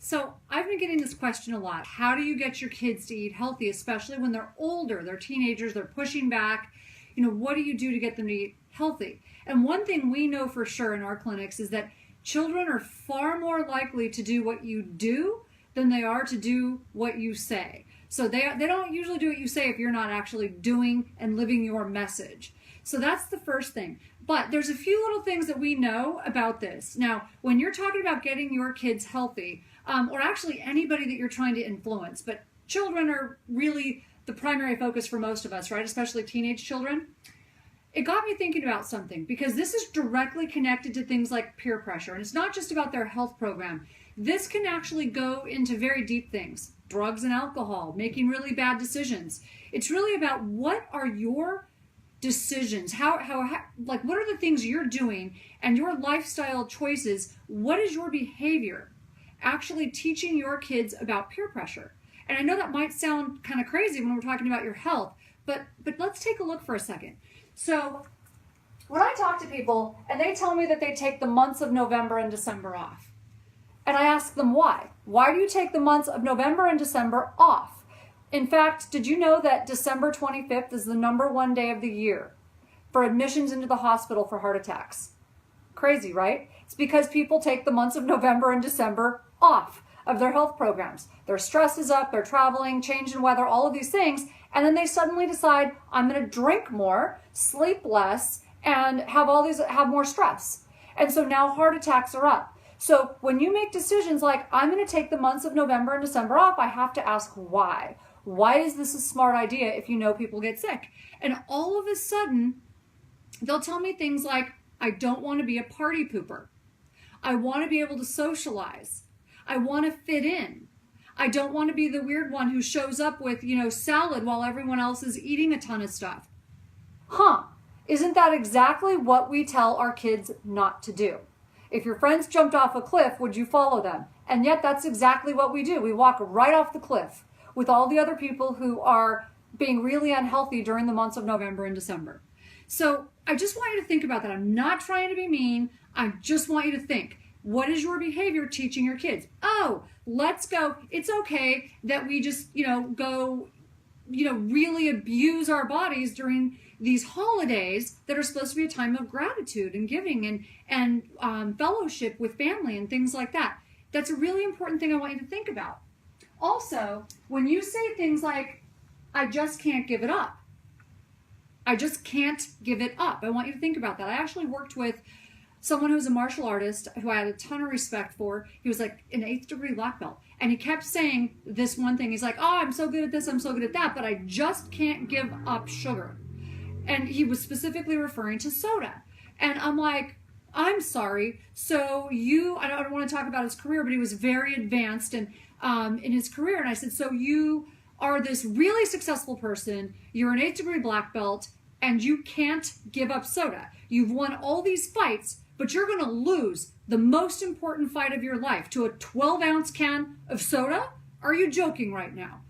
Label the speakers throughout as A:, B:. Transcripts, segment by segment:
A: So I've been getting this question a lot. How do you get your kids to eat healthy, especially when they're older, they're teenagers, they're pushing back? What do you do to get them to eat healthy? And one thing we know for sure in our clinics is that children are far more likely to do what you do than they are to do what you say. So they don't usually do what you say if you're not actually doing and living your message. So that's the first thing. But there's a few little things that we know about this. Now, when you're talking about getting your kids healthy, or actually anybody that you're trying to influence, but children are really the primary focus for most of us, right? Especially teenage children. It got me thinking about something, because this is directly connected to things like peer pressure. And it's not just about their health program. This can actually go into very deep things. Drugs and alcohol, making really bad decisions. It's really about what are your decisions, how what are the things you're doing and your lifestyle choices. What is your behavior actually teaching your kids about peer pressure? And I know that might sound kind of crazy when we're talking about your health, but let's take a look for a second. So when I talk to people and they tell me that they take the months of November and December off, and I ask them why do you take the months of November and December off? In fact, did you know that December 25th is the #1 day of the year for admissions into the hospital for heart attacks? Crazy, right? It's because people take the months of November and December off of their health programs. Their stress is up, they're traveling, change in weather, all of these things, and then they suddenly decide, I'm going to drink more, sleep less, and have more stress. And so now heart attacks are up. So when you make decisions like, I'm going to take the months of November and December off, I have to ask why. Why is this a smart idea if you know people get sick? And all of a sudden, they'll tell me things like, I don't want to be a party pooper. I want to be able to socialize. I want to fit in. I don't want to be the weird one who shows up with, salad while everyone else is eating a ton of stuff. Isn't that exactly what we tell our kids not to do? If your friends jumped off a cliff, would you follow them? And yet that's exactly what we do. We walk right off the cliff with all the other people who are being really unhealthy during the months of November and December. So I just want you to think about that. I'm not trying to be mean. I just want you to think, what is your behavior teaching your kids? Oh, let's go. It's okay that we just, go, really abuse our bodies during these holidays that are supposed to be a time of gratitude and giving and fellowship with family and things like that. That's a really important thing I want you to think about. Also, when you say things like, I just can't give it up. I just can't give it up. I want you to think about that. I actually worked with someone who's a martial artist who I had a ton of respect for. He was like an 8th degree black belt. And he kept saying this one thing. He's like, oh, I'm so good at this, I'm so good at that, but I just can't give up sugar. And he was specifically referring to soda. And I'm like, I'm sorry. So I don't want to talk about his career, but he was very advanced in his career. And I said, so you are this really successful person. You're an 8th degree black belt and you can't give up soda. You've won all these fights, but you're going to lose the most important fight of your life to a 12-ounce can of soda? Are you joking right now?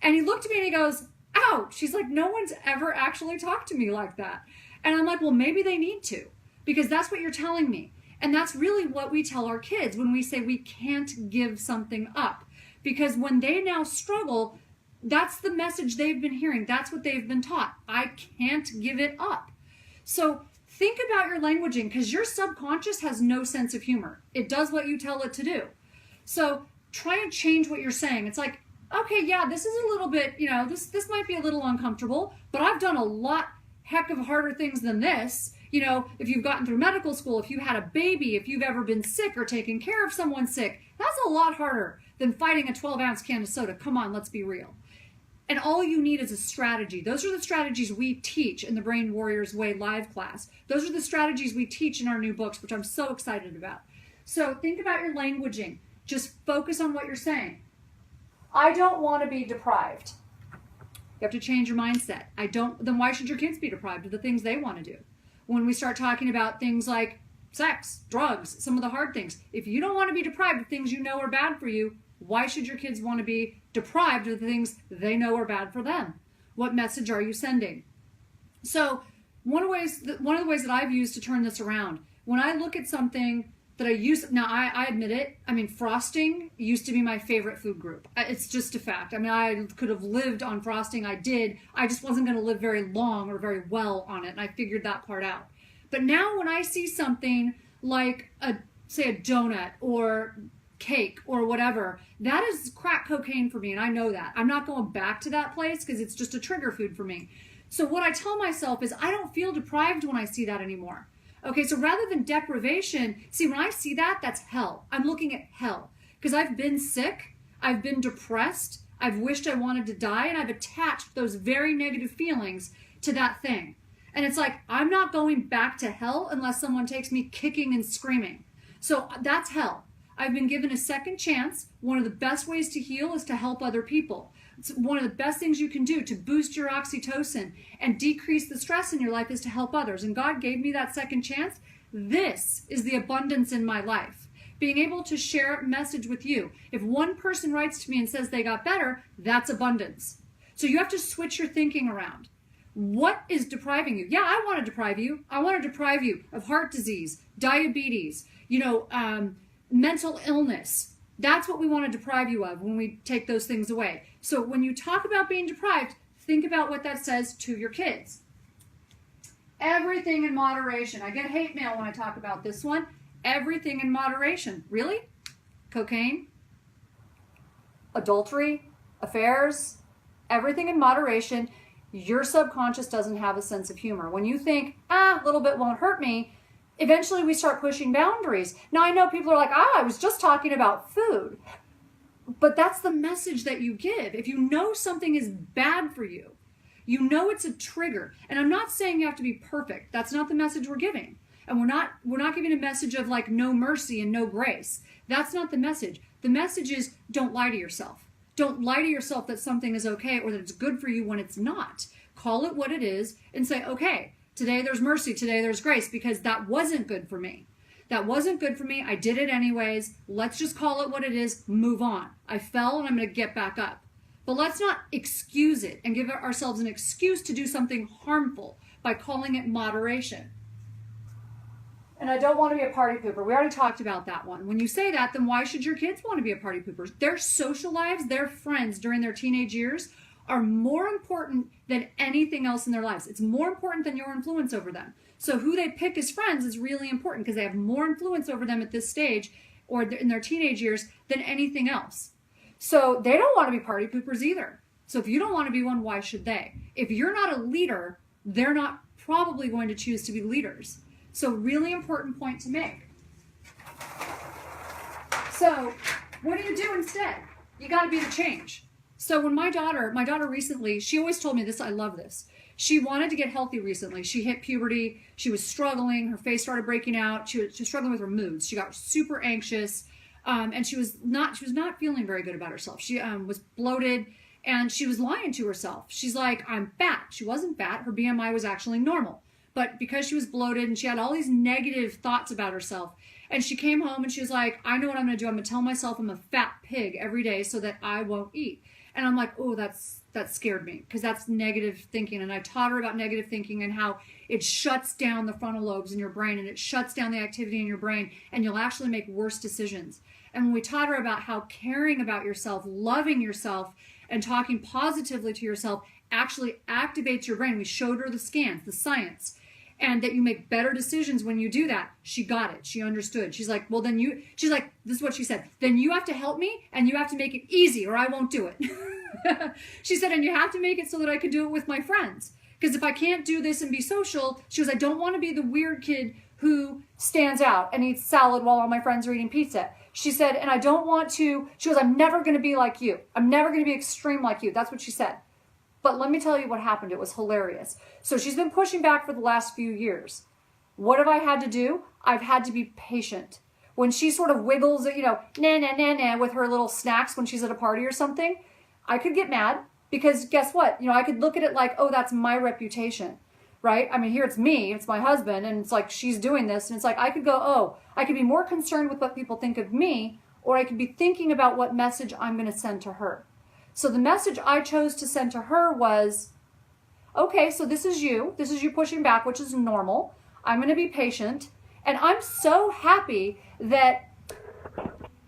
A: And he looked at me and he goes, ouch. She's like, no one's ever actually talked to me like that. And I'm like, well, maybe they need to, because that's what you're telling me. And that's really what we tell our kids when we say we can't give something up. Because when they now struggle, that's the message they've been hearing. That's what they've been taught. I can't give it up. So think about your languaging, because your subconscious has no sense of humor. It does what you tell it to do. So try and change what you're saying. It's like, okay, yeah, this is a little bit, this might be a little uncomfortable, but I've done a lot heck of harder things than this. If you've gotten through medical school, if you had a baby, if you've ever been sick or taken care of someone sick, that's a lot harder than fighting a 12-ounce can of soda. Come on, let's be real. And all you need is a strategy. Those are the strategies we teach in the Brain Warriors Way live class. Those are the strategies we teach in our new books, which I'm so excited about. So think about your languaging. Just focus on what you're saying. I don't want to be deprived. You have to change your mindset. Then why should your kids be deprived of the things they want to do? When we start talking about things like sex, drugs, some of the hard things, if you don't want to be deprived of things you know are bad for you, why should your kids want to be deprived of the things they know are bad for them? What message are you sending? So one of the ways that I've used to turn this around, when I look at something that I use. Now, I admit it. I mean, frosting used to be my favorite food group. It's just a fact. I mean, I could have lived on frosting. I did. I just wasn't going to live very long or very well on it. And I figured that part out. But now when I see something like, say, a donut or cake or whatever, that is crack cocaine for me. And I know that. I'm not going back to that place because it's just a trigger food for me. So what I tell myself is I don't feel deprived when I see that anymore. Okay, so rather than deprivation, see, when I see that, that's hell. I'm looking at hell because I've been sick, I've been depressed, I've wished I wanted to die, and I've attached those very negative feelings to that thing. And it's like, I'm not going back to hell unless someone takes me kicking and screaming. So that's hell. I've been given a second chance. One of the best ways to heal is to help other people. It's one of the best things you can do to boost your oxytocin and decrease the stress in your life is to help others. And God gave me that second chance. This is the abundance in my life. Being able to share a message with you. If one person writes to me and says they got better, that's abundance. So you have to switch your thinking around. What is depriving you? Yeah, I want to deprive you. I want to deprive you of heart disease, diabetes, mental illness. That's what we want to deprive you of when we take those things away. So when you talk about being deprived, think about what that says to your kids. Everything in moderation. I get hate mail when I talk about this one. Everything in moderation. Really? Cocaine? Adultery? Affairs? Everything in moderation. Your subconscious doesn't have a sense of humor. When you think, a little bit won't hurt me, eventually we start pushing boundaries. Now I know people are like, I was just talking about food. But that's the message that you give. If you know something is bad for you, you know it's a trigger. And I'm not saying you have to be perfect. That's not the message we're giving. And we're not giving a message of like no mercy and no grace. That's not the message. The message is don't lie to yourself. Don't lie to yourself that something is okay or that it's good for you when it's not. Call it what it is and say, okay, today there's mercy, today there's grace, because that wasn't good for me. That wasn't good for me. I did it anyways. Let's just call it what it is. Move on. I fell and I'm going to get back up. But let's not excuse it and give ourselves an excuse to do something harmful by calling it moderation. And I don't want to be a party pooper. We already talked about that one. When you say that, then why should your kids want to be a party pooper? Their social lives, their friends during their teenage years are more important than anything else in their lives. It's more important than your influence over them. So who they pick as friends is really important because they have more influence over them at this stage or in their teenage years than anything else. So they don't want to be party poopers either. So if you don't want to be one, why should they? If you're not a leader, they're not probably going to choose to be leaders. So really important point to make. So what do you do instead? You got to be the change. So when my daughter recently, she always told me this, I love this. She wanted to get healthy recently. She hit puberty. She was struggling. Her face started breaking out. She was struggling with her moods. She got super anxious. And she was not feeling very good about herself. She was bloated and she was lying to herself. She's like, I'm fat. She wasn't fat. Her BMI was actually normal. But because she was bloated and she had all these negative thoughts about herself, and she came home and she was like, I know what I'm going to do. I'm going to tell myself I'm a fat pig every day so that I won't eat. And I'm like, oh, that scared me because that's negative thinking. And I taught her about negative thinking and how it shuts down the frontal lobes in your brain and it shuts down the activity in your brain and you'll actually make worse decisions. And when we taught her about how caring about yourself, loving yourself, and talking positively to yourself actually activates your brain, we showed her the scans, the science, and that you make better decisions when you do that. She got it. She understood. She's like, well, she's like, this is what she said. Then you have to help me and you have to make it easy or I won't do it. She said, and you have to make it so that I could do it with my friends. Because if I can't do this and be social, she goes, I don't want to be the weird kid who stands out and eats salad while all my friends are eating pizza. She said, and I don't want to, she goes, I'm never going to be like you. I'm never going to be extreme like you. That's what she said. But let me tell you what happened. It was hilarious. So she's been pushing back for the last few years. What have I had to do? I've had to be patient. When she sort of wiggles, with her little snacks when she's at a party or something, I could get mad because guess what? I could look at it like, oh, that's my reputation, right? I mean, here it's me, it's my husband, and it's like she's doing this. And it's like I could go, oh, I could be more concerned with what people think of me, or I could be thinking about what message I'm going to send to her. So the message I chose to send to her was, okay, so this is you pushing back, which is normal. I'm going to be patient. And I'm so happy that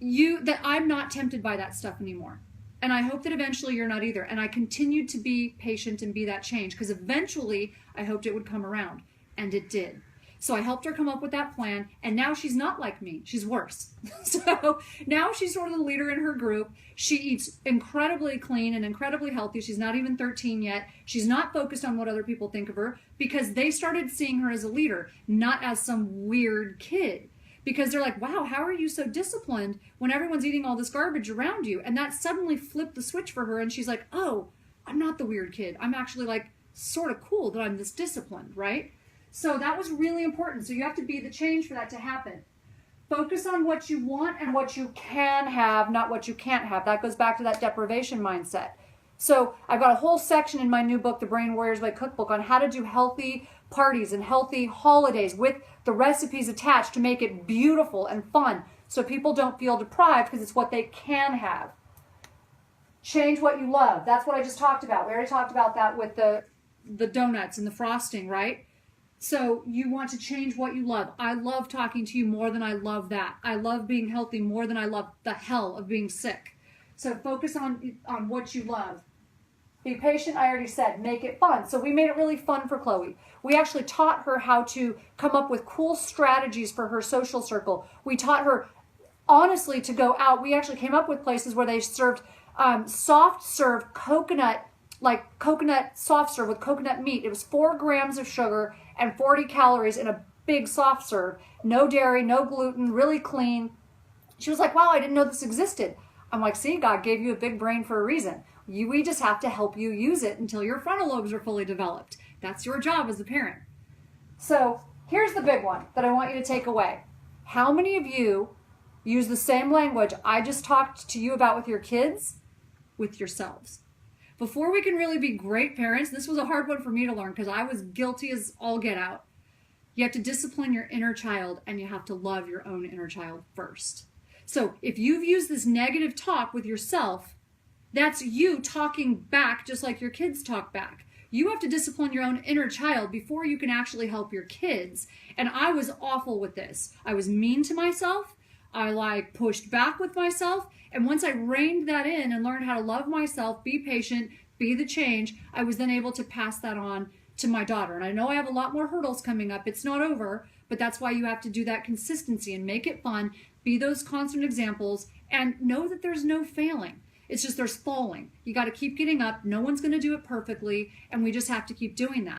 A: I'm not tempted by that stuff anymore. And I hope that eventually you're not either. And I continued to be patient and be that change, because eventually I hoped it would come around, and it did. So I helped her come up with that plan, and now she's not like me. She's worse. So now she's sort of the leader in her group. She eats incredibly clean and incredibly healthy. She's not even 13 yet. She's not focused on what other people think of her, because they started seeing her as a leader, not as some weird kid. Because they're like, wow, how are you so disciplined when everyone's eating all this garbage around you? And that suddenly flipped the switch for her, and she's like, oh, I'm not the weird kid. I'm actually like sort of cool that I'm this disciplined, right? So that was really important. So you have to be the change for that to happen. Focus on what you want and what you can have, not what you can't have. That goes back to that deprivation mindset. So I've got a whole section in my new book, The Brain Warriors by Cookbook, on how to do healthy parties and healthy holidays with the recipes attached to make it beautiful and fun, so people don't feel deprived, because it's what they can have. Change what you love. That's what I just talked about. We already talked about that with the donuts and the frosting, right? So you want to change what you love. I love talking to you more than I love that. I love being healthy more than I love the hell of being sick. So focus on what you love. Be patient, I already said. Make it fun. So we made it really fun for Chloe. We actually taught her how to come up with cool strategies for her social circle. We taught her, honestly, to go out. We actually came up with places where they served soft serve coconut, like coconut soft serve with coconut meat. It was 4 grams of sugar and 40 calories in a big soft serve. No dairy, no gluten, really clean. She was like, wow, I didn't know this existed. I'm like, see, God gave you a big brain for a reason. We just have to help you use it until your frontal lobes are fully developed. That's your job as a parent. So here's the big one that I want you to take away. How many of you use the same language I just talked to you about with your kids, with yourselves? Before we can really be great parents, this was a hard one for me to learn, because I was guilty as all get out. You have to discipline your inner child, and you have to love your own inner child first. So if you've used this negative talk with yourself, that's you talking back just like your kids talk back. You have to discipline your own inner child before you can actually help your kids. And I was awful with this. I was mean to myself. I pushed back with myself. And once I reined that in and learned how to love myself, be patient, be the change, I was then able to pass that on to my daughter. And I know I have a lot more hurdles coming up. It's not over, but that's why you have to do that consistency and make it fun. Be those constant examples, and know that there's no failing. It's just there's falling. You got to keep getting up. No one's going to do it perfectly, and we just have to keep doing that.